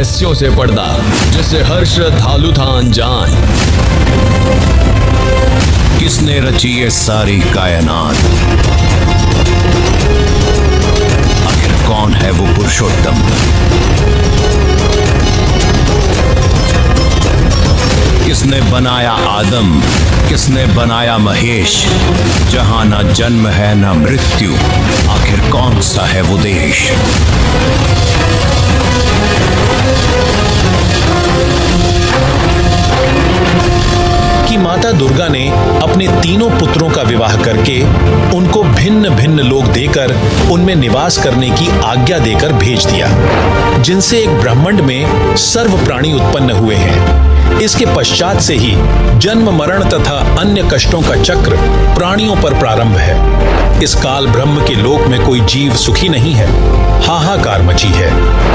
रहस्यों से पर्दा, जिससे हर श्रद्धालु था अनजान। किसने रची ये सारी कायनात? आखिर कौन है वो पुरुषोत्तम? किसने बनाया आदम, किसने बनाया महेश? जहां ना जन्म है ना मृत्यु, आखिर कौन सा है वो देश? कि माता दुर्गा ने अपने तीनों पुत्रों का विवाह करके उनको भिन्न भिन्न लोक देकर उनमें निवास करने की आज्ञा देकर भेज दिया, जिनसे एक ब्रह्मांड में सर्व प्राणी उत्पन्न हुए हैं। इसके पश्चात से ही जन्म मरण तथा अन्य कष्टों का चक्र प्राणियों पर प्रारंभ है। इस काल ब्रह्म के लोक में कोई जीव सुखी नहीं है, हाहाकार मची है।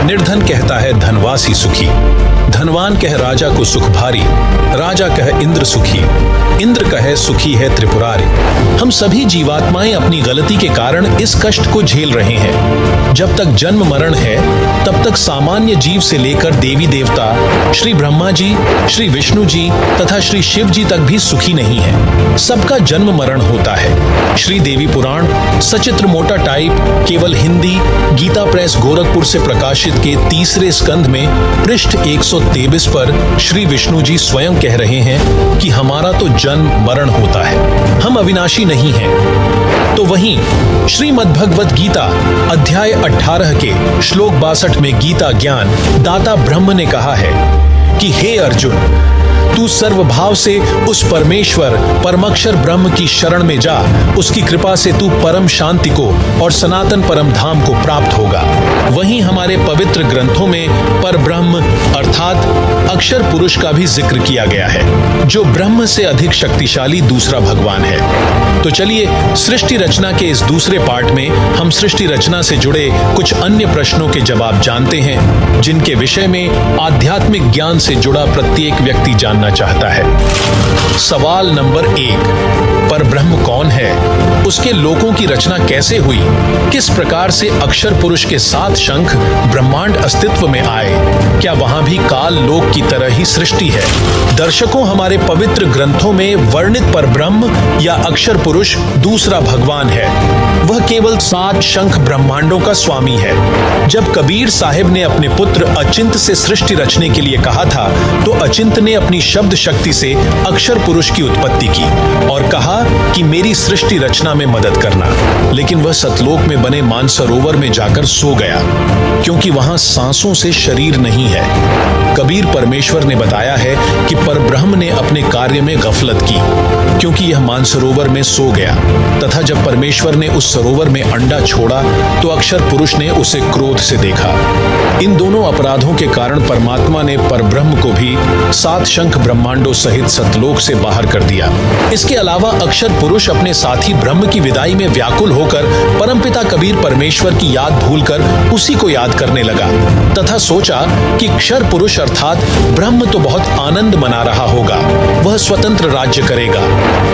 निर्धन कहता है धनवासी सुखी, धनवान कह राजा को सुख भारी, राजा कह इंद्र सुखी, इंद्र कहे सुखी है त्रिपुरारी। हम सभी जीवात्माएं अपनी गलती के कारण इस कष्ट को झेल रहे हैं। जब तक जन्म मरण है तब तक सामान्य जीव से लेकर देवी देवता, श्री ब्रह्मा जी, श्री विष्णु जी तथा श्री शिव जी तक भी सुखी नहीं है। सबका जन्म मरण होता है। श्री देवी पुराण सचित्र मोटा टाइप केवल हिंदी गीता प्रेस गोरखपुर से प्रकाशित के 3रे स्कंध में पृष्ठ 123 पर श्री विष्णु जी स्वयं कह रहे हैं कि हमारा तो जन्म मरण होता है, हम अविनाशी नहीं हैं। तो वहीं श्रीमद् भगवत गीता अध्याय 18 के श्लोक 62 में गीता ज्ञान दाता ब्रह्म ने कहा है कि हे अर्जुन, तू सर्वभाव से उस परमेश्वर परमक्षर ब्रह्म की शरण में जा, उसकी कृपा से तू परम शांति को और सनातन परम धाम को प्राप्त होगा। वहीं हमारे पवित्र ग्रंथों में पर ब्रह्म अर्थात अक्षर पुरुष का भी जिक्र किया गया है, जो ब्रह्म से अधिक शक्तिशाली दूसरा भगवान है। तो चलिए सृष्टि रचना के इस दूसरे पार्ट में हम सृष्टि रचना से जुड़े कुछ अन्य प्रश्नों के जवाब जानते हैं, जिनके विषय में आध्यात्मिक ज्ञान से जुड़ा प्रत्येक व्यक्ति जानना चाहता है। सवाल नंबर 1, पर ब्रह्म कौन है? उसके लोकों की रचना कैसे हुई? किस प्रकार से अक्षर पुरुष के 7 शंख ब्रह्मांड अस्तित्व में आए? क्या वहां भी काल लोक की तरह ही सृष्टि है? दर्शकों, हमारे पवित्र ग्रंथों में वर्णित पर ब्रह्म या अक्षर पुरुष दूसरा भगवान है। वह केवल 7 शंख ब्रह्मांडों का स्वामी है। जब कबीर साहिब ने अपने पुत्र अचिंत से सृष्टि रचने के लिए कहा था, तो अचिंत ने अपनी शब्द शक्ति से अक्षर पुरुष की उत्पत्ति की और कहा कि मेरी सृष्टि रचना में मदद करना। लेकिन वह सतलोक में बने मानसरोवर में जाकर सो गया, क्योंकि वहां सांसों से शरीर नहीं है। कबीर परमेश्वर ने बताया है कि परब्रह्म ने अपने कार्य में गफलत की, क्योंकि यह मानसरोवर में सो गया, तथा जब परमेश्वर ने उस सरोवर में अंडा छोड़ा तो अक्षर पुरुष ने उसे क्रोध से देखा। इन दोनों अपराधों के कारण परमात्मा ने परब्रह्म को भी 7 शंख ब्रह्मांडों सहित सतलोक से बाहर कर दिया। इसके अलावा अक्षर पुरुष अपने साथी ब्रह्म की विदाई में व्याकुल होकर परमपिता कबीर परमेश्वर की याद भूलकर उसी को याद करने लगा, तथा सोचा कि क्षर पुरुष अर्थात ब्रह्म तो बहुत आनंद मना रहा होगा, वह स्वतंत्र राज्य करेगा।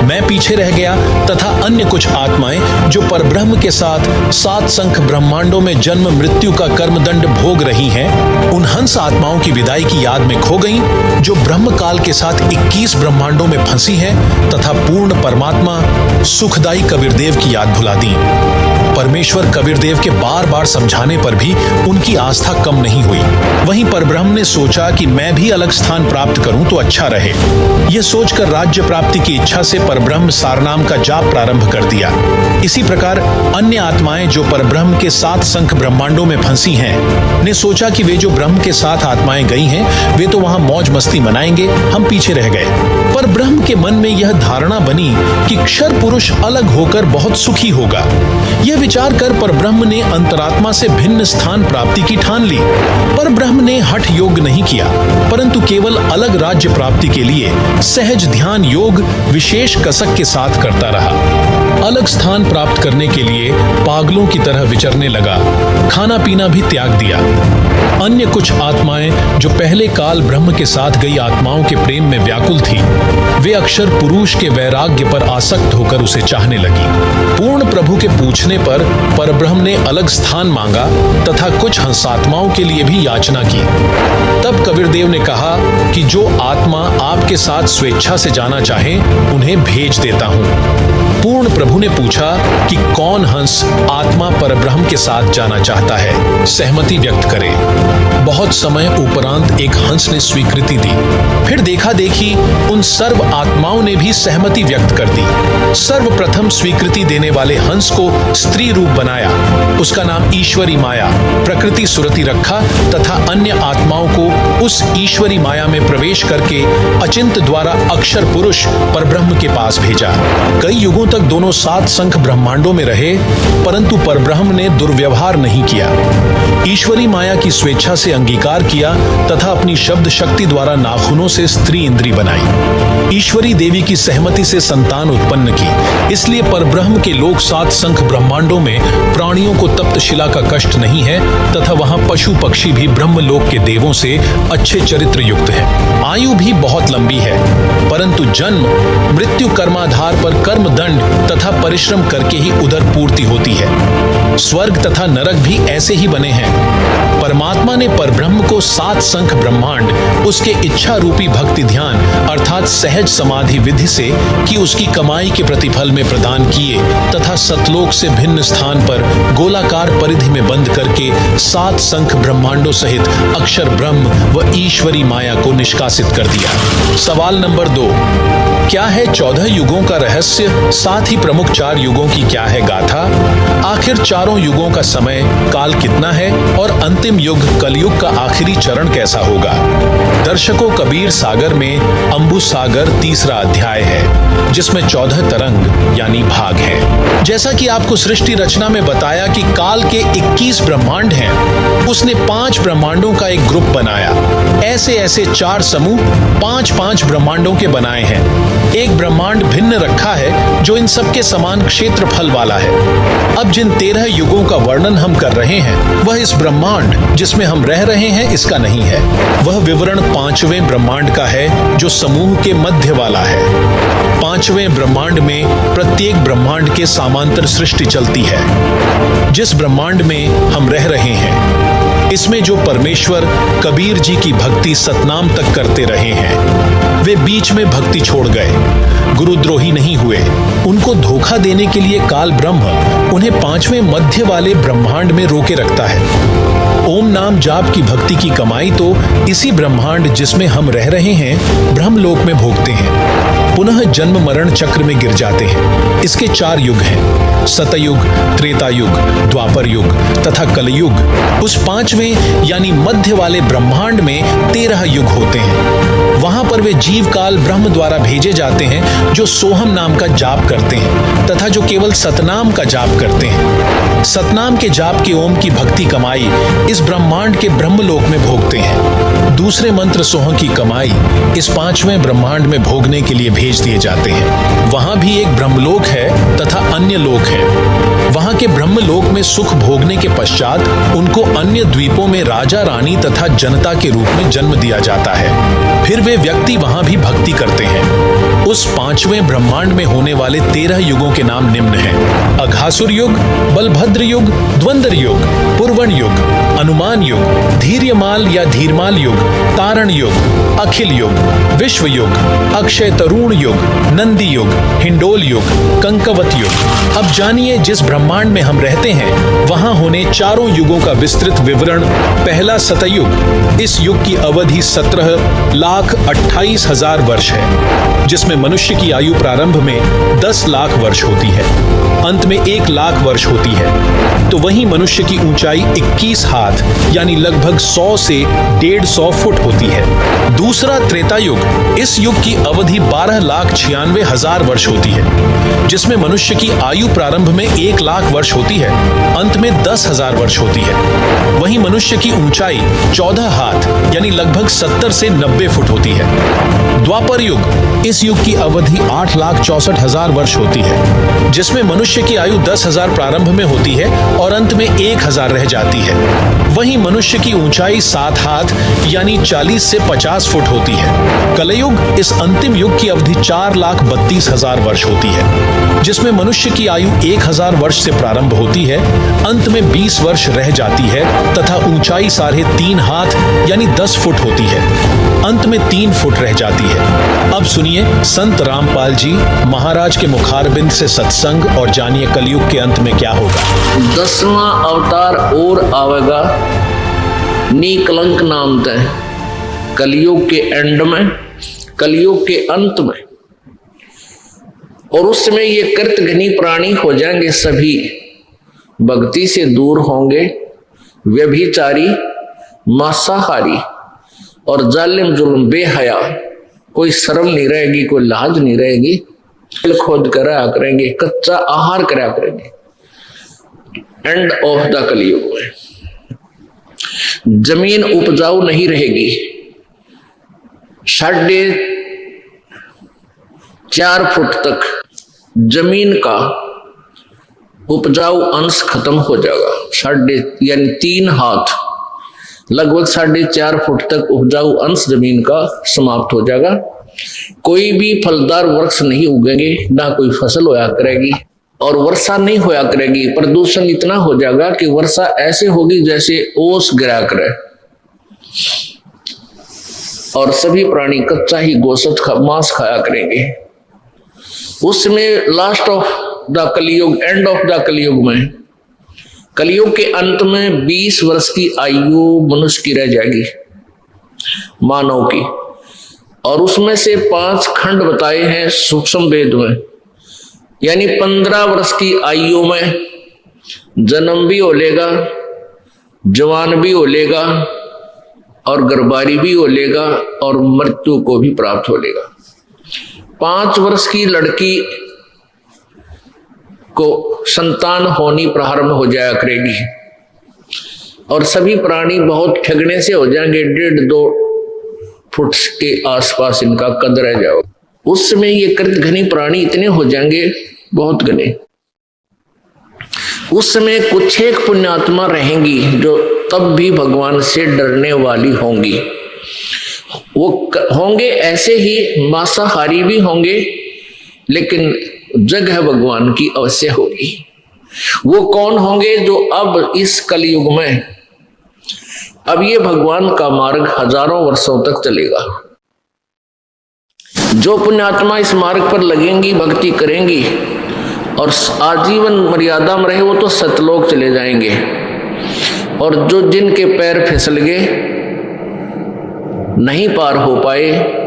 मैं पीछे रह गया तथा अन्य कुछ आत्माएं जो परब्रह्म के साथ 7 शंख ब्रह्मांडों में जन्म मृत्यु का कर्मदंड भोग रही हैं, उन हंस आत्माओं की विदाई की याद में खो गईं, जो ब्रह्म काल के साथ 21 ब्रह्मांडों में फंसी हैं तथा पूर्ण परमात्मा सुखदाई कबीरदेव की याद भुला दी। परमेश्वर कबीरदेव के बार बार समझाने पर भी उनकी आस्था कम नहीं हुई। वहीं परब्रह्म ने सोचा कि मैं भी अलग स्थान प्राप्त करूं तो अच्छा रहे। यह सोचकर राज्य प्राप्ति की इच्छा से परब्रह्म सारनाम का जाप प्रारंभ कर दिया। इसी प्रकार अन्य आत्माएं जो परब्रह्म के 7 शंख ब्रह्मांडों में फंसी हैं, ने सोचा कि वे जो ब्रह्म के साथ आत्माएं गई हैं, वे तो वहां मौज मस्ती मनाएंगे, हम पीछे रह गए। पर ब्रह्म के मन में यह धारणा बनी कि क्षर पुरुष अलग होकर बहुत सुखी होगा। यह विचार कर परब्रह्म ने अंतरात्मा से भिन्न स्थान प्राप्ति की ठान ली। पर ब्रह्म ने हठ योग नहीं किया, परंतु केवल अलग राज्य प्राप्ति के लिए सहज ध्यान योग विशेष कसक के साथ करता रहा। अलग स्थान प्राप्त करने के लिए पागलों की तरह विचरने लगा, खाना पीना भी त्याग दिया। अन्य कुछ आत्माएं जो पहले काल ब्रह्म के साथ गई आत्माओं के प्रेम में व्याकुल थी, वे अक्षर पुरुष के वैराग्य पर आसक्त होकर उसे चाहने लगी। पूर्ण प्रभु के पूछने पर परब्रह्म ने अलग स्थान मांगा तथा कुछ हंसात्माओं के लिए भी याचना की। तब कबीरदेव ने कहा कि जो आत्मा आपके साथ स्वेच्छा से जाना चाहे उन्हें भेज देता हूं। पूर्ण प्रभु ने पूछा कि कौन हंस आत्मा परब्रह्म के साथ जाना चाहता है, सहमति व्यक्त करे। बहुत समय उपरांत एक हंस ने स्वीकृति दी। फिर देखा देखी उन सर्व आत्माओं ने भी सहमति व्यक्त कर दी। सर्वप्रथम स्वीकृति देने वाले हंस को स्त्री रूप बनाया, उसका नाम ईश्वरी माया प्रकृति सुरति रखा तथा अन्य आत्माओं को उस ईश्वरी माया में प्रवेश करके अचिंत द्वारा अक्षर पुरुष परब्रह्म के पास भेजा। कई युगों तक दोनों सात संख ब्रह्मांडों में रहे, परंतु परब्रह्म ने दुर्व्यवहार नहीं किया। ईश्वरी माया की स्वेच्छा से अंगीकार किया तथा अपनी शब्द शक्ति द्वारा नाखूनों से स्त्री इंद्री बनाई। ईश्वरी देवी की सहमति से संतान उत्पन्न की। इसलिए परब्रह्म के लोक सात संख ब्रह्मांडों में प्राणियों को तप्त शिला का कष्ट नहीं है तथा वहां पशु पक्षी भी ब्रह्मलोक के देवों से अच्छे चरित्र युक्त हैं। आयु भी बहुत लंबी है, परंतु जन्म मृत्यु कर्माधार पर कर्म दंड तथा परिश्रम करके ही उधर पूर्ति होती है। स्वर्ग तथा नरक भी ऐसे ही बने हैं। परमात्मा ने परब्रह्म को सात संख ब्रह्मांड उसके इच्छा रूपी भक्ति ध्यान अर्थात सहज समाधि विधि से कि उसकी कमाई के प्रतिफल में प्रदान किए तथा सतलोक से भिन्न स्थान पर गोलाकार परिधि में बंद करके सात संख ब्रह्मांडों सहित अक्षर ब्रह्म व ईश्वरी माया को निष्कासित कर दिया। सवाल नंबर 2, क्या है 14 युगों का रहस्य, साथ ही प्रमुख 4 युगों की क्या है गाथा? आखिर चारों युगों का समय काल कितना है और अंतिम युग कलयुग का आखिरी चरण कैसा होगा? दर्शकों, कबीर सागर में अम्बु सागर तीसरा अध्याय है, जिसमें 14 तरंग यानी भाग है। जैसा कि आपको सृष्टि रचना में बताया कि काल के 21 ब्रह्मांड हैं, उसने 5 ब्रह्मांडों का एक ग्रुप बनाया। ऐसे ऐसे 4 समूह 5-5 ब्रह्मांडों के बनाए हैं। एक ब्रह्मांड भिन्न रखा है जो इन सबके समान क्षेत्रफल वाला है। अब जिन 13 युगों का वर्णन हम कर रहे हैं, वह इस ब्रह्मांड जिसमें हम रह रहे हैं इसका नहीं है। वह विवरण 5वें ब्रह्मांड का है जो समूह के मध्य वाला है। 5वें ब्रह्मांड में प्रत्येक ब्रह्मांड के समांतर सृष्टि चलती है। जिस ब्रह्मांड में हम रह रहे हैं, इसमें जो परमेश्वर कबीर जी की भक्ति सतनाम तक करते रहे हैं, वे बीच में भक्ति छोड़ गए, गुरुद्रोही नहीं हुए। उनको धोखा देने के लिए काल ब्रह्म उन्हें 5वें मध्य वाले ब्रह्मांड में रोके रखता है। ओम नाम जाप की भक्ति की कमाई तो इसी ब्रह्मांड जिसमें हम रह रहे हैं ब्रह्मलोक में भोगते हैं, पुनः जन्म मरण चक्र में गिर जाते हैं। इसके 4 युग हैं, सतयुग, त्रेतायुग, द्वापर युग तथा कलयुग। उस 5वें यानी मध्य वाले ब्रह्मांड में 13 युग होते हैं। वहां पर वे जीव काल ब्रह्म द्वारा भेजे जाते हैं जो सोहम नाम का जाप करते हैं तथा जो केवल सतनाम का जाप करते हैं। सतनाम के जाप के ओम की भक्ति कमाई इस ब्रह्मांड के ब्रह्मलोक में भोगते हैं। दूसरे मंत्र सोह की कमाई इस 5वें ब्रह्मांड में भोगने के लिए भेज दिए जाते हैं। वहां भी एक ब्रह्मलोक है तथा अन्य लोक है। वहां के ब्रह्मलोक में सुख भोगने के पश्चात उनको अन्य द्वीपों में राजा रानी तथा जनता के रूप में जन्म दिया जाता है। फिर वे व्यक्ति वहां भी भक्ति करते हैं। उस 5वें ब्रह्मांड में होने वाले 13 युगों के नाम निम्न हैं: अघासुर युग, बलभद्र युग, द्वंद्व युग, पुर्वण युग, अनुमान युग, धीर्यमाल या धीरमाल युग, तारण युग, अखिल युग, विश्व युग, अक्षय तरुण युग, नंदी युग, हिंडोल युग, कंकवत युग। अब जानिए जिस ब्रह्मांड में हम रहते हैं वहां होने चारों युगों का विस्तृत विवरण। पहला सतयुग, इस युग की अवधि 17,28,000 वर्ष है, जिसमें मनुष्य की आयु प्रारंभ में 10 लाख वर्ष होती है। अंत में 1,00,000 वर्ष होती है, तो वहीं मनुष्य की ऊंचाई 21 हाथ यानी लगभग 100 से 150 फुट होती है। दूसरा त्रेता युग, इस युग की अवधि 12,96,000 वर्ष होती है, जिसमें मनुष्य की आयु प्रारंभ में 1,00,000 वर्ष होती है, अंत में 10,000 वर्ष होती है। वहीं मनुष्य की ऊंचाई 14 हाथ यानी लगभग 70 से 90 फुट होती है। द्वापर युग, इस युग की अवधि 8,64,000 वर्ष होती है, जिसमें मनुष्य की आयु 10,000 प्रारंभ में होती है और अंत में 1,000 रह जाती है। वहीं मनुष्य की ऊंचाई 7 हाथ यानी 40 से 50 फुट होती है। कलयुग, इस अंतिम युग की अवधि 4,32,000 वर्ष होती है, जिसमें मनुष्य की आयु 1,000 वर्ष से प्रारंभ होती है, अंत में 20 वर्ष रह जाती है तथा ऊंचाई 3.5 हाथ यानी 10 फुट होती है, अंत में 3 फुट रह जाती है। अब सुनिए संत रामपाल जी महाराज के मुखारबिंद से सत्संग और जानिए कलयुग के अंत में क्या होगा। 10वां अवतार और आवेगा, निकलंक नाम तय, कलयुग के एंड में, कलयुग के अंत में। और उस समय ये कृतघ्नी प्राणी हो जाएंगे, सभी भक्ति से दूर होंगे, व्यभिचारी, मांसाहारी और जालिम जुल्म बेहया, कोई शर्म नहीं रहेगी, कोई लाज नहीं रहेगी, खोद करा करेंगे, कच्चा आहार करा करेंगे। एंड ऑफ द कलयुग में जमीन उपजाऊ नहीं रहेगी, 4.5 फुट तक जमीन का उपजाऊ अंश खत्म हो जाएगा। यानी 3 हाथ लगभग 4.5 फुट तक उपजाऊ अंश जमीन का समाप्त हो जाएगा। कोई भी फलदार वृक्ष नहीं उगेंगे, ना कोई फसल होया करेगी और वर्षा नहीं होया करेगी। प्रदूषण इतना हो जाएगा कि वर्षा ऐसे होगी जैसे ओस गिरा करे, और सभी प्राणी कच्चा ही गोश्त मांस खाया करेंगे। उसमें लास्ट ऑफ द कलयुग, एंड ऑफ द कलयुग में, कलयुग के अंत में 20 वर्ष की आयु मनुष्य की रह जाएगी, मानव की। और उसमें से 5 खंड बताए हैं सूक्ष्म वेद में, यानी 15 वर्ष की आयु में जन्म भी हो लेगा, जवान भी हो लेगा और गर्भारी भी हो लेगा और मृत्यु को भी प्राप्त हो लेगा। 5 वर्ष की लड़की को संतान होनी प्रारंभ हो जाया करेगी और सभी प्राणी बहुत ठगने से हो जाएंगे, 1.5-2 फुट के आसपास इनका कद रह जाओ। उस समय ये कृतघ्नी प्राणी इतने हो जाएंगे, बहुत घने। उस समय कुछ एक पुण्यात्मा रहेंगी जो तब भी भगवान से डरने वाली होंगी। वो होंगे ऐसे ही मांसाहारी भी होंगे, लेकिन जगह भगवान की अवश्य होगी। वो कौन होंगे? जो अब इस कलयुग में, अब ये भगवान का मार्ग हजारों वर्षों तक चलेगा। जो पुण्यात्मा इस मार्ग पर लगेंगी, भक्ति करेंगी और आजीवन मर्यादा में रहे, वो तो सतलोक चले जाएंगे। और जो जिनके पैर फिसल गए, नहीं पार हो पाए,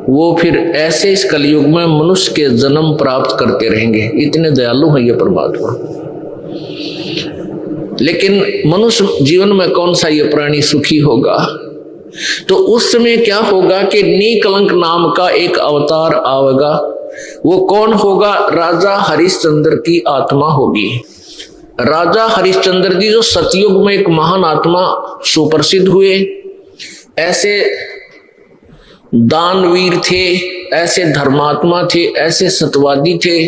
वो फिर ऐसे इस कलयुग में मनुष्य के जन्म प्राप्त करते रहेंगे। इतने दयालु हैं ये परमात्मा। लेकिन मनुष्य जीवन में कौन सा ये प्राणी सुखी होगा? तो उस समय क्या होगा कि नीकलंक नाम का एक अवतार आवेगा। वो कौन होगा? राजा हरिश्चंद्र की आत्मा होगी। राजा हरिश्चंद्र जी जो सतयुग में एक महान आत्मा सुप्रसिद्ध हुए, ऐसे दानवीर थे, ऐसे धर्मात्मा थे, ऐसे सत्यवादी थे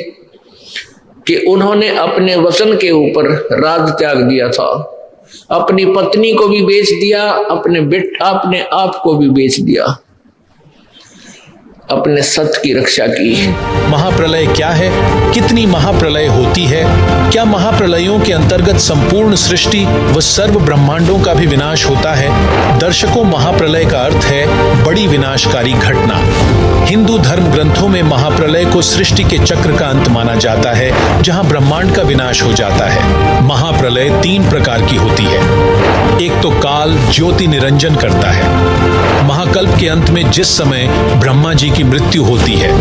कि उन्होंने अपने वचन के ऊपर राज त्याग दिया था। अपनी पत्नी को भी बेच दिया, अपने आप को भी बेच दिया, अपने सत्य की रक्षा की। महाप्रलय क्या है? कितनी महाप्रलय होती है? क्या महाप्रलयों के अंतर्गत संपूर्ण सृष्टि व सर्व ब्रह्मांडों का भी विनाश होता है? दर्शकों, महाप्रलय का अर्थ है बड़ी विनाशकारी घटना। हिंदू धर्म ग्रंथों में महाप्रलय को सृष्टि के चक्र का अंत माना जाता है, जहां ब्रह्मांड का विनाश हो जाता है। महाप्रलय 3 प्रकार की होती है। एक तो काल ज्योति निरंजन करता है। महाकल्प के अंत में जिस समय ब्रह्मा जी की मृत्यु होती है।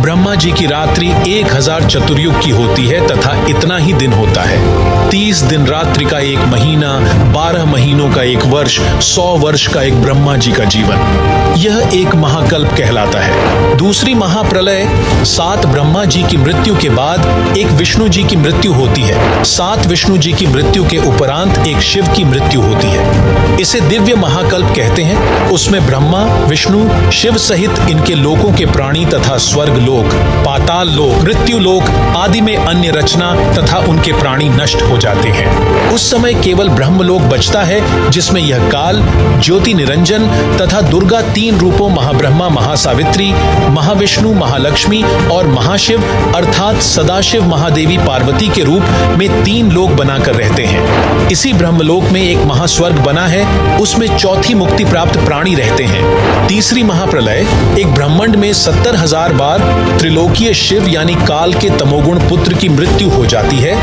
ब्रह्मा जी की रात्रि 1000 चतुर्युग की होती है तथा इतना ही दिन होता है। 30 दिन रात्रि का एक महीना, 12 महीनों का एक वर्ष, 100 वर्ष का एक ब्रह्मा जी का जीवन, यह एक महाकल्प कहलाता है। दूसरी महाप्रलय 7 ब्रह्मा जी की मृत्यु के बाद एक विष्णु जी की मृत्यु होती है। 7 विष्णु जी की मृत्यु के उपरांत एक शिव की मृत्यु होती है। इसे दिव्य महाकल्प कहते हैं। उसमें ब्रह्मा, विष्णु, शिव सहित इनके लोकों के प्राणी तथा स्वर्ग लोक, पाताल लोक, मृत्यु लोक आदि में अन्य रचना तथा उनके प्राणी नष्ट हो जाते हैं। उस समय केवल ब्रह्मलोक बचता है, जिसमें यह काल, ज्योति निरंजन तथा दुर्गा 3 रूपों महाब्रह्मा, महासावित्री, महाविष्णु, महालक्ष्मी और महाशिव अर्थात सदाशिव, महादेवी, पार्वती के रूप में 3 लोक बनाकर रहते हैं। इसी ब्रह्मलोक में एक महास्वर्ग बना है, उसमें चौथी मुक्ति प्राप्त प्राणी रहते हैं। तीसरी महाप्रलय एक ब्रह्मांड में 70,000 बार त्रिलोकीय शिव यानी काल के तमोगुण पुत्र की मृत्यु हो जाती है।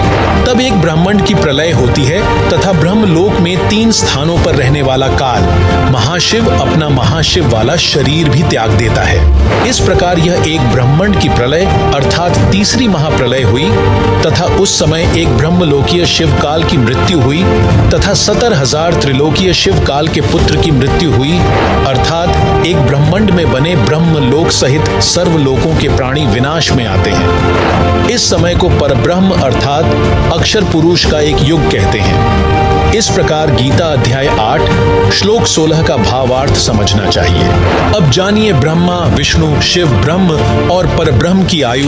तब एक ब्रह्मांड की प्रलय होती है तथा ब्रह्मलोक में 3 स्थानों पर रहने वाला काल महाशिव अपना महाशिव वाला शरीर भी त्याग देता है। इस प्रकार यह एक ब्रह्मांड की प्रलय अर्थात तीसरी महाप्रलय हुई तथा उस समय एक ब्रह्मलोकीय शिव काल की मृत्यु हुई तथा 70,000 त्रिलोकीय शिव काल के पुत्र की मृत्यु हुई अर्थात एक ब्रह्मांड में बने ब्रह्मलोक सहित सर्वलोकों के प्राणी विनाश में आते हैं। इस समय को परब्रह्म अर्थात अक्षर पुरुष का एक युग कहते हैं। इस प्रकार गीता अध्याय 8 श्लोक 16 का भावार्थ समझना चाहिए। अब जानिए ब्रह्मा, विष्णु, शिव, ब्रह्म और परब्रह्म की आयु।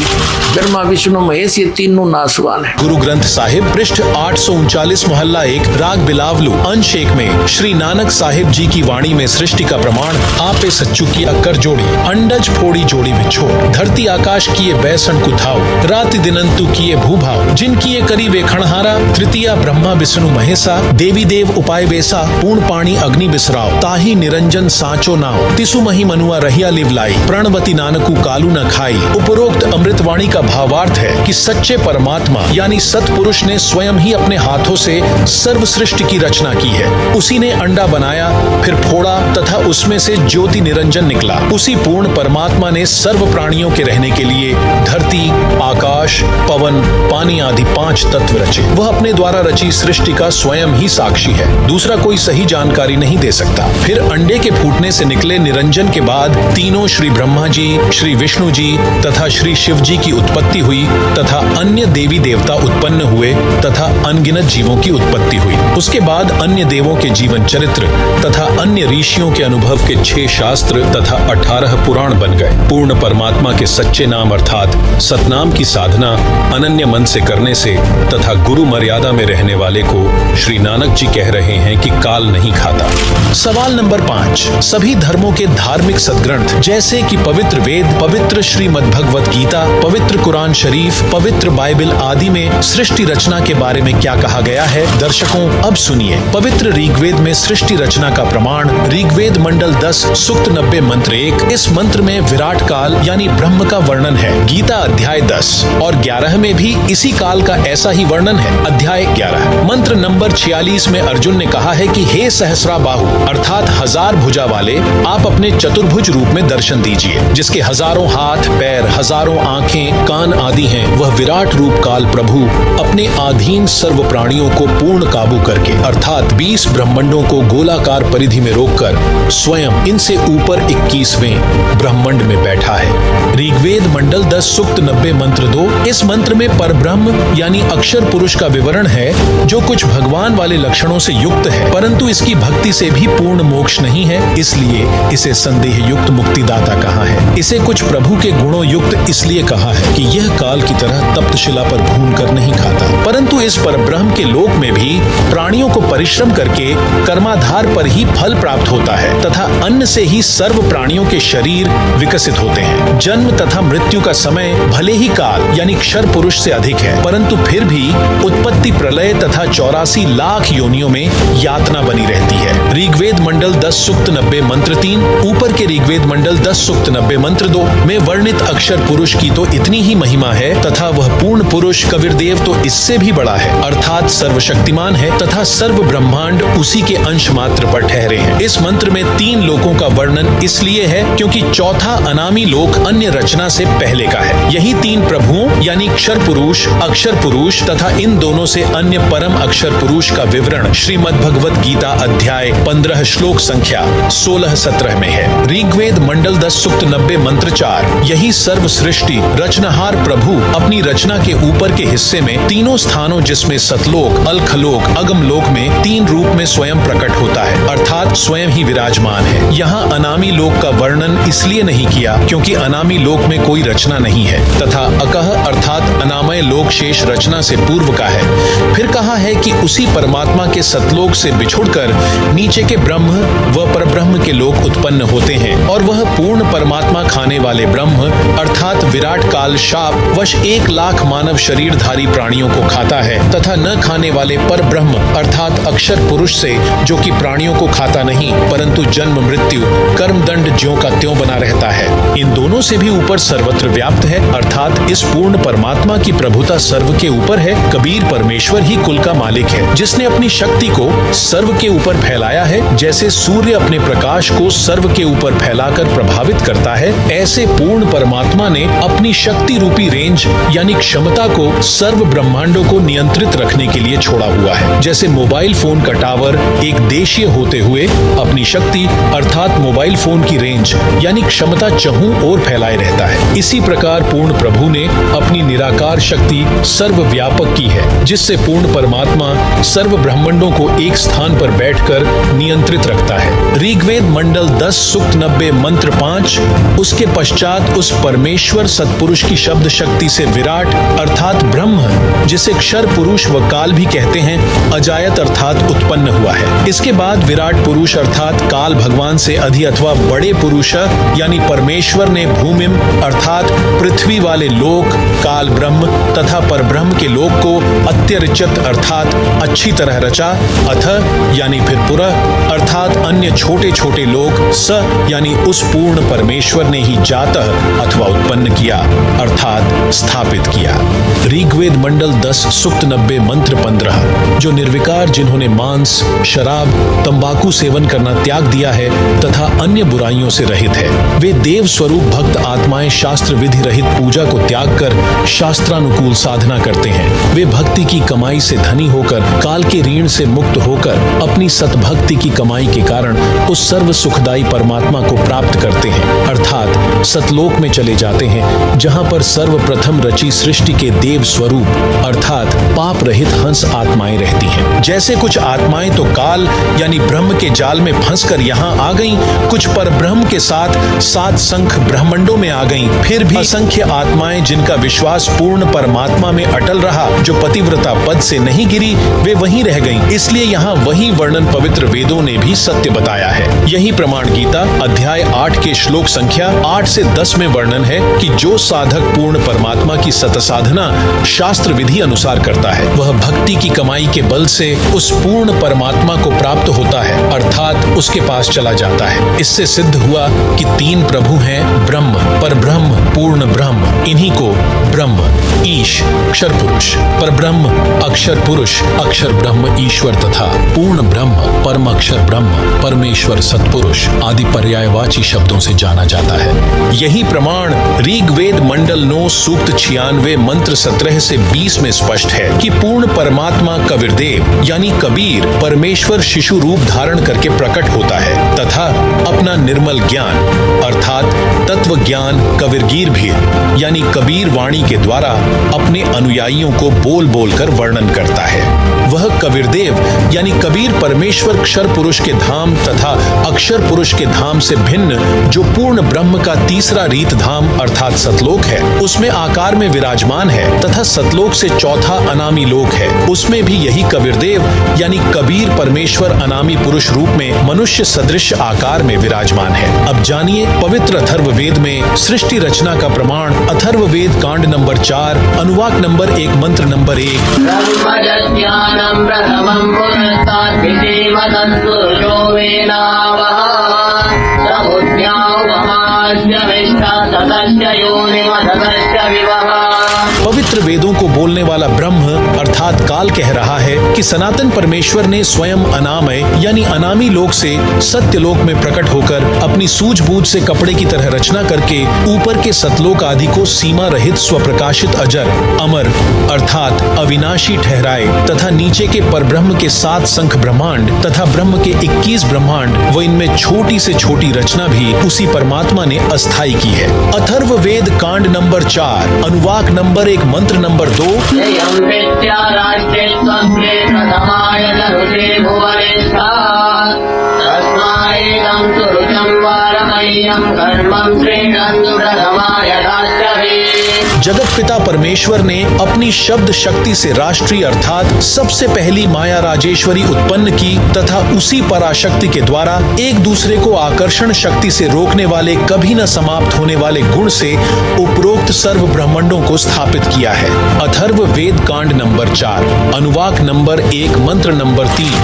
ब्रह्मा, विष्णु, महेश ये तीनों नासवान है। गुरु ग्रंथ साहिब पृष्ठ 839 मोहल्ला 1 राग बिलावलू अंश 1 में श्री नानक साहिब जी की वाणी में सृष्टि का प्रमाण आपे सच्चू किया कर जोड़ी, अंडज फोड़ी जोड़ी में छोड़, धरती आकाश किए बैसन कुथाओ, राति दिनंतु किए भूभाव, जिन किए करी वे खणहारा, तृतीया ब्रह्मा विष्णु महेशा, देवी देव उपाय बेसा, पूर्ण पाणी अग्नि बिसराओ, ताही निरंजन सांचो नाओ, तिसु मही मनुआ रहिया लिवलाई, प्रणवती नानकू कालू न खाई। उपरोक्त अमृतवाणी का भावार्थ है कि सच्चे परमात्मा यानी सतपुरुष ने स्वयं ही अपने हाथों से सर्व सृष्टि की रचना की है। उसी ने अंडा बनाया, फिर फोड़ा तथा उसमें से ज्योति निरंजन निकला। उसी पूर्ण परमात्मा ने सर्व प्राणियों के रहने के लिए धरती, आकाश, पवन, पानी आदि 5 तत्व रचे। वह अपने द्वारा रची सृष्टि का स्वयं ही साक्षी है, दूसरा कोई सही जानकारी नहीं दे सकता। फिर अंडे के फूटने से निकले निरंजन के बाद तीनों श्री ब्रह्मा जी, श्री विष्णु जी तथा श्री शिव जी की उत्पत्ति हुई तथा अन्य देवी देवता उत्पन्न हुए तथा अनगिनत जीवों की उत्पत्ति हुई। उसके बाद अन्य देवों के जीवन चरित्र तथा अन्य ऋषियों के अनुभव के 6 शास्त्र तथा 18 पुराण बन गए। पूर्ण परमात्मा के सच्चे नाम अर्थात सतनाम की साधना अनन्य मन से करने से तथा गुरु मर्यादा में रहने वाले को श्री नानक जी कह रहे हैं कि काल नहीं खाता। सवाल नंबर 5, सभी धर्मों के धार्मिक सदग्रंथ जैसे कि पवित्र वेद, पवित्र श्रीमद् भगवत गीता, पवित्र कुरान शरीफ, पवित्र बाइबल आदि में सृष्टि रचना के बारे में क्या कहा गया है? दर्शकों अब सुनिए। पवित्र ऋग्वेद में सृष्टि रचना का प्रमाण ऋग्वेद मंडल 10 सूक्त 90 मंत्र 1। इस मंत्र में विराट काल यानी ब्रह्म का वर्णन है। गीता अध्याय 10 और 11 में भी इसी काल का ऐसा ही वर्णन है। अध्याय 11 मंत्र नंबर 46 में अर्जुन ने कहा है कि हे सहस्रा बाहु अर्थात 1000 भुजा वाले, आप अपने चतुर्भुज रूप में दर्शन दीजिए, जिसके हजारों हाथ, पैर, हजारों आंखें, कान आदि हैं। वह विराट रूप काल प्रभु अपने अधीन सर्व प्राणियों को पूर्ण काबू करके अर्थात 20 ब्रह्मांडों को गोलाकार परिधि में रोककर स्वयं इनसे ऊपर 21वें ब्रह्मांड में बैठा है। ऋग्वेद मंडल 10 सूक्त 90 मंत्र 2। इस मंत्र में परब्रह्म यानी अक्षर पुरुष का विवरण है, जो कुछ भगवान वाले लक्षणों से युक्त है, परंतु इसकी भक्ति से भी पूर्ण मोक्ष नहीं है, इसलिए इसे संदेह युक्त मुक्तिदाता कहा है। इसे कुछ प्रभु के गुणों युक्त इसलिए कहा है कि यह काल की तरह तप्त शिला पर भून कर नहीं खाता, परंतु इस परब्रह्म के लोक में भी प्राणियों को परिश्रम करके कर्माधार पर ही फल प्राप्त होता है तथा अन्न से ही सर्व प्राणियों के शरीर विकसित होते हैं। जन्म तथा मृत्यु का समय भले ही काल यानी क्षर पुरुष से अधिक है, परंतु फिर भी उत्पत्ति, प्रलय तथा 84 लाख योनियों में यातना बनी रहती है। ऋग्वेद मंडल 10 सूक्त 90 मंत्र 3, ऊपर के ऋग्वेद मंडल 10 सूक्त 90 मंत्र 2 में वर्णित अक्षर पुरुष की तो इतनी ही महिमा है तथा वह पूर्ण पुरुष कबीर देव तो इससे भी बड़ा रहा है, अर्थात सर्वशक्तिमान है तथा सर्व ब्रह्मांड उसी के अंश मात्र पर ठहरे हैं। इस मंत्र में 3 लोकों का वर्णन इसलिए है क्योंकि चौथा अनामी लोक अन्य रचना से पहले का है। यही 3 प्रभुओं यानी क्षर पुरुष, अक्षर पुरुष तथा इन दोनों से अन्य परम अक्षर पुरुष का विवरण श्रीमद् भगवत गीता अध्याय 15 श्लोक संख्या 16-17 में है। ऋग्वेद मंडल 10 सूक्त 90 मंत्र 4। यही सर्व सृष्टि रचनहार प्रभु अपनी रचना के ऊपर के हिस्से में तीनों स्थानों जिसमें सतलोक, अलखलोक, अगमलोक में 3 रूप में स्वयं प्रकट होता है, अर्थात स्वयं ही विराजमान है। यहाँ अनामी लोक का वर्णन इसलिए नहीं किया क्योंकि अनामी लोक में कोई रचना नहीं है तथा अकह अर्थात अनामय लोक शेष रचना से पूर्व का है। फिर कहा है कि उसी परमात्मा के सतलोक से बिछुड़कर नीचे के ब्रह्म व परब्रह्म के लोक उत्पन्न होते हैं और वह पूर्ण परमात्मा खाने वाले ब्रह्म अर्थात विराट काल शाप वश 1 लाख मानव शरीरधारी प्राणियों को खाता है तथा न खाने वाले पर ब्रह्म अर्थात अक्षर पुरुष से जो कि प्राणियों को खाता नहीं परंतु जन्म मृत्यु कर्म दंड ज्यों का त्यों बना रहता है। इन दोनों से भी ऊपर सर्वत्र व्याप्त है, अर्थात इस पूर्ण परमात्मा की प्रभुता सर्व के ऊपर है। कबीर परमेश्वर ही कुल का मालिक है जिसने अपनी शक्ति को सर्व के ऊपर फैलाया है। जैसे सूर्य अपने प्रकाश को सर्व के ऊपर फैलाकर प्रभावित करता है, ऐसे पूर्ण परमात्मा ने अपनी शक्ति रूपी रेंज यानी क्षमता को सर्व ब्रह्मांडों को नियंत्रित रखने के लिए छोड़ा हुआ है। जैसे मोबाइल फोन का टावर एक देशीय होते हुए अपनी शक्ति अर्थात मोबाइल फोन की रेंज यानी क्षमता चहुं ओर फैलाए रहता है, इसी प्रकार पूर्ण प्रभु ने अपनी निराकार शक्ति सर्वव्यापक की है जिससे पूर्ण परमात्मा सर्व ब्रह्मांडों को एक स्थान पर बैठकर नियंत्रित रखता है। ऋग्वेद मंडल 10 सूक्त 90 मंत्र 5। उसके पश्चात उस परमेश्वर सतपुरुष की शब्द शक्ति से विराट अर्थात ब्रह्म जिसे क्षर पुरुष व काल भी कहते हैं अजायत अर्थात उत्पन्न हुआ है। इसके बाद विराट पुरुष अर्थात काल भगवान से अधि अथवा बड़े पुरुष यानी परमेश्वर ने भूमिम अर्थात पृथ्वी वाले लोक काल ब्रह्म तथा परब्रह्म के लोक को अत्यरिचत अर्थात अच्छी तरह रचा। अथ यानी फिर पुरः अर्थात अन्य छोटे छोटे लोक स यानी उस पूर्ण परमेश्वर ने ही जातः अथवा उत्पन्न किया अर्थात स्थापित किया। ऋग्वेद मंडल 10 सूक्त 90 मंत्र 15। जो निर्विकार जिन्होंने मांस शराब तंबाकू सेवन करना त्याग दिया है तथा अन्य बुराइयों से रहित है, वे देव स्वरूप भक्त आत्माएं शास्त्र विधि रहित पूजा को त्याग कर शास्त्रानुकूल साधना करते हैं। वे भक्ति की कमाई से धनी होकर काल के ऋण से मुक्त होकर अपनी सतभक्ति की कमाई के कारण उस सर्व सुखदायी परमात्मा को प्राप्त करते हैं अर्थात सतलोक में चले जाते हैं जहां पर सर्वप्रथम रची सृष्टि के देव स्वरूप अर्थात पाप रहित हंस आत्माएं रहती हैं। जैसे कुछ आत्माएं तो काल यानी ब्रह्म के जाल में फंसकर यहाँ आ गईं, कुछ परब्रह्म के साथ 7 संख ब्रह्मांडों में आ गईं, फिर भी असंख्य आत्माएं जिनका विश्वास पूर्ण परमात्मा में अटल रहा, जो पतिव्रता पद से नहीं गिरी, वे वहीं रह गईं। इसलिए यहाँ वही वर्णन पवित्र वेदों ने भी सत्य बताया है। यही प्रमाण गीता अध्याय 8 के श्लोक संख्या 8 से 10 में वर्णन है कि जो साधक पूर्ण परमात्मा की सत साधना शास्त्र विधि अनुसार करता है, वह भक्ति की कमाई के बल से उस पूर्ण परमात्मा को प्राप्त होता है अर्थात उसके पास चला जाता है। इससे सिद्ध हुआ कि 3 प्रभु हैं, ब्रह्म, परब्रह्म, पूर्ण ब्रह्म। इन्हीं को ब्रह्म ईश क्षर पुरुष, परब्रह्म अक्षर पुरुष, अक्षर ब्रह्म ईश्वर तथा पूर्ण ब्रह्म परम अक्षर ब्रह्म परमेश्वर सतपुरुष आदि पर्यायवाची शब्दों से जाना जाता है। यही प्रमाण ऋग्वेद मंडल 9 सूक्त 96 मंत्र 17 से 20 में स्पष्ट है कि पूर्ण परमात्मा कबीरदेव यानी कबीर परमेश्वर शिशु रूप धारण करके प्रकट होता है तथा अपना निर्मल ज्ञान अर्थात तत्व ज्ञान कबीरगीर भी यानी कबीर वाणी के द्वारा अपने अनुयायियों को बोल बोलकर वर्णन करता है। वह कबीरदेव यानी कबीर परमेश्वर क्षर पुरुष के धाम तथा अक्षर पुरुष के धाम से भिन्न जो पूर्ण ब्रह्म का तीसरा रीत धाम अर्थात सतलोक है, उसमें आकार में विराजमान है तथा सतलोक से चौथा अनामी लोक है, उसमें भी यही कबीरदेव यानी कबीर परमेश्वर अनामी पुरुष रूप में मनुष्य सदृश आकार में विराजमान है। अब जानिए पवित्र अथर्ववेद में सृष्टि रचना का प्रमाण अथर्ववेद कांड नंबर 4 अनुवाक नंबर 1 मंत्र नंबर 1। पवित्र वेदों को बोलने वाला ब्रह्म अर्थात अर्थात काल कह रहा है कि सनातन परमेश्वर ने स्वयं अनामय यानी अनामी लोक से सत्य लोक में प्रकट होकर अपनी सूझबूझ से कपड़े की तरह रचना करके ऊपर के सतलोक आदि को सीमा रहित स्वप्रकाशित अजर अमर अर्थात अविनाशी ठहराए तथा नीचे के परब्रह्म के 7 संख ब्रह्मांड तथा ब्रह्म के 21 ब्रह्मांड व इनमें छोटी से छोटी रचना भी उसी परमात्मा ने अस्थायी की है। अथर्व वेद कांड नंबर 4 अनुवाक नंबर 1 मंत्र नंबर 2 जगत पिता परमेश्वर ने अपनी शब्द शक्ति से राष्ट्रीय अर्थात सबसे पहली माया राजेश्वरी उत्पन्न की तथा उसी पराशक्ति के द्वारा एक दूसरे को आकर्षण शक्ति से रोकने वाले कभी न समाप्त होने वाले गुण से उपरोक्त सर्व ब्रह्मांडों को स्थापित किया है। अथर्व वेद कांड नंबर 4 अनुवाक नंबर 1 मंत्र नंबर 3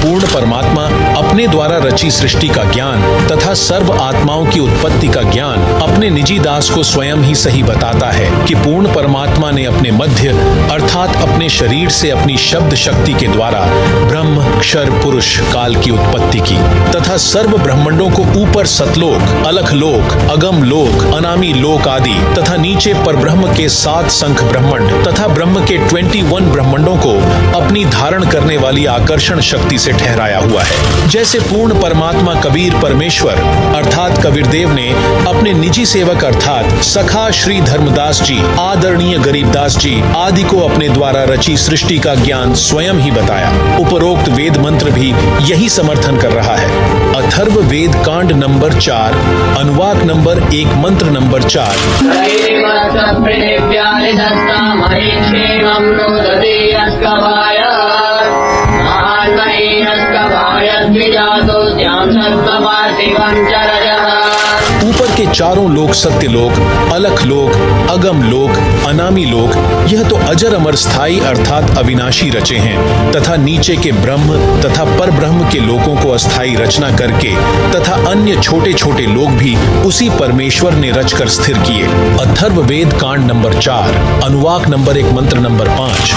पूर्ण परमात्मा अपने द्वारा रची सृष्टि का ज्ञान तथा सर्व आत्माओं की उत्पत्ति का ज्ञान अपने निजी दास को स्वयं ही सही बताता है कि पूर्ण परमात्मा ने अपने मध्य अर्थात अपने शरीर से अपनी शब्द शक्ति के द्वारा ब्रह्म क्षर पुरुष काल की उत्पत्ति की तथा सर्व ब्रह्मांडों को ऊपर सतलोक अलख लोक अगम लोक अनामी लोक आदि तथा नीचे परब्रह्म के 7 संख ब्रह्मांड तथा ब्रह्म के 21 ब्रह्मांडों को अपनी धारण करने वाली आकर्षण शक्ति से ठहराया हुआ है। जैसे पूर्ण परमात्मा कबीर परमेश्वर अर्थात कबीरदेव ने अपने निजी सेवक अर्थात सखा श्री धर्मदास जी आदरणीय गरीबदास जी आदि को अपने द्वारा रची सृष्टि का ज्ञान स्वयं ही बताया। उपरोक्त वेद मंत्र भी यही समर्थन कर रहा है। अथर्व वेद कांड नंबर 4 अनुवाक नंबर 1 मंत्र नंबर 4 ऊपर के चारों लोक सत्य लोक अलख लोक अगम लोक अनामी लोक यह तो अजर अमर स्थायी अर्थात अविनाशी रचे हैं तथा नीचे के ब्रह्म तथा पर ब्रह्म के लोकों को अस्थायी रचना करके तथा अन्य छोटे छोटे लोक भी उसी परमेश्वर ने रचकर स्थिर किए। अथर्व वेद कांड नंबर 4 अनुवाक नंबर 1 मंत्र नंबर 5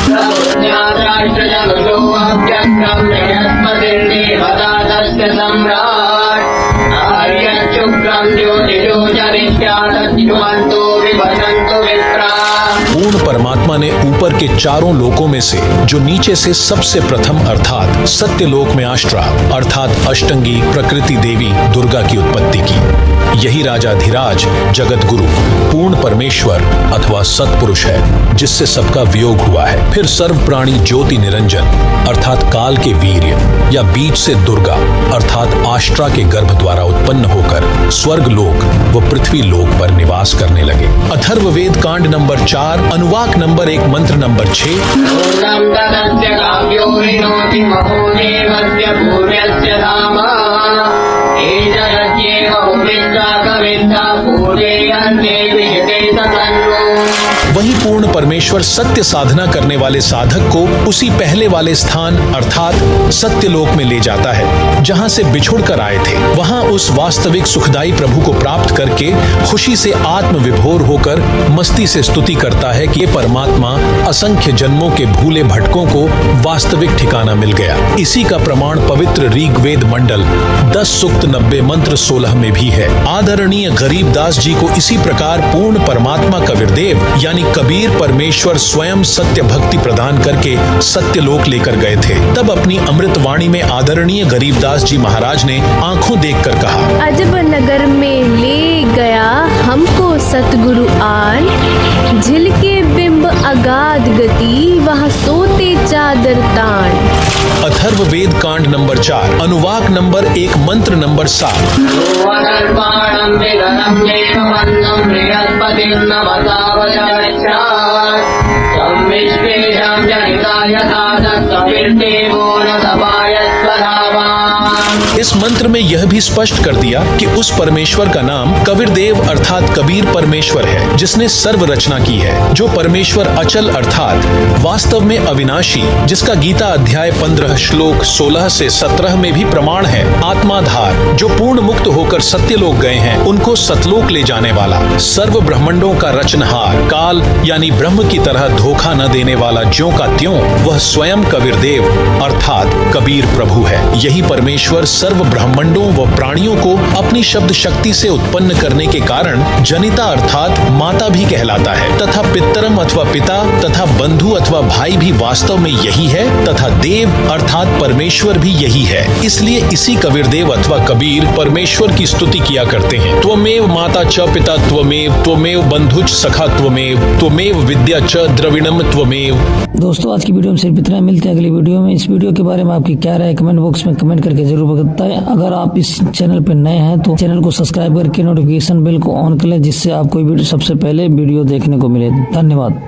पूर्ण परमात्मा ने ऊपर के चारों लोकों में से जो नीचे से सबसे प्रथम अर्थात सत्य लोक में आष्ट्रा अर्थात अष्टंगी प्रकृति देवी दुर्गा की उत्पत्ति की। यही राजाधिराज जगत गुरु पूर्ण परमेश्वर अथवा सत्पुरुष है जिससे सबका वियोग हुआ है। फिर सर्व प्राणी ज्योति निरंजन अर्थात काल के वीर्य या बीज से दुर्गा अर्थात आष्ट्रा के गर्भ द्वारा उत्पन्न होकर स्वर्ग लोक व पृथ्वी लोक पर निवास करने लगे। अथर्व वेद कांड नंबर 4 अनुवाक नंबर 1 मंत्र नंबर 6 वही पूर्ण परमेश्वर सत्य साधना करने वाले साधक को उसी पहले वाले स्थान अर्थात सत्य लोक में ले जाता है जहां से बिछुड़ कर आए थे। वहां उस वास्तविक सुखदायी प्रभु को प्राप्त करके खुशी से आत्म विभोर होकर मस्ती से स्तुति करता है कि ये परमात्मा असंख्य जन्मों के भूले भटकों को वास्तविक ठिकाना मिल गया। इसी का प्रमाण पवित्र ऋग्वेद मंडल 10 सूक्त 90 मंत्र 16 में भी है। आदरणीय गरीबदास जी को इसी प्रकार पूर्ण परमात्मा कबीरदेव यानी कबीर परमेश्वर स्वयं सत्य भक्ति प्रदान करके सत्य लोक लेकर गए थे। तब अपनी अमृत वाणी में आदरणीय गरीबदास जी महाराज ने आंखों देखकर कहा, अजब नगर में ले गया हमको सतगुरु आन, झिलके बिंब अगाध गति वहाँ सोते चादर तान। अथर्व वेद कांड नंबर 4 अनुवाक नंबर 1 मंत्र नंबर 7 इस इस मंत्र में यह भी स्पष्ट कर दिया कि उस परमेश्वर का नाम कबीरदेव अर्थात कबीर परमेश्वर है, जिसने सर्व रचना की है, जो परमेश्वर अचल अर्थात वास्तव में अविनाशी, जिसका गीता अध्याय 15 श्लोक 16 से 17 में भी प्रमाण है, आत्माधार, जो पूर्ण मुक्त होकर सत्यलोक गए हैं उनको सतलोक ले जाने वाला, सर्व ब्रह्मांडों का रचनहार, काल यानी ब्रह्म की तरह धोखा न देने वाला, ज्यों का त्यों वह स्वयं कबीरदेव अर्थात कबीर प्रभु है। यही परमेश्वर सर्व ब्रह्मांडों व प्राणियों को अपनी शब्द शक्ति से उत्पन्न करने के कारण जनिता अर्थात माता भी कहलाता है, तथा पितरम अथवा पिता तथा बंधु अथवा भाई भी वास्तव में यही है, तथा देव अर्थात परमेश्वर भी यही है। इसलिए इसी कबीरदेव अथवा कबीर परमेश्वर की स्तुति किया करते हैं। त्वमेव माता च पिता त्वमेव बंधुच सखा त्वमेव विद्या च द्रविणम त्वमेव। दोस्तों आज की वीडियो में सिर्फ इतना, मिलते हैं अगली वीडियो में। इस वीडियो के बारे में आपकी क्या राय है कमेंट बॉक्स में कमेंट करके जरूर बताएं। अगर आप इस चैनल पर नए हैं तो चैनल को सब्सक्राइब करके नोटिफिकेशन बेल को ऑन कर लें, जिससे आपको सबसे पहले वीडियो देखने को मिले। धन्यवाद।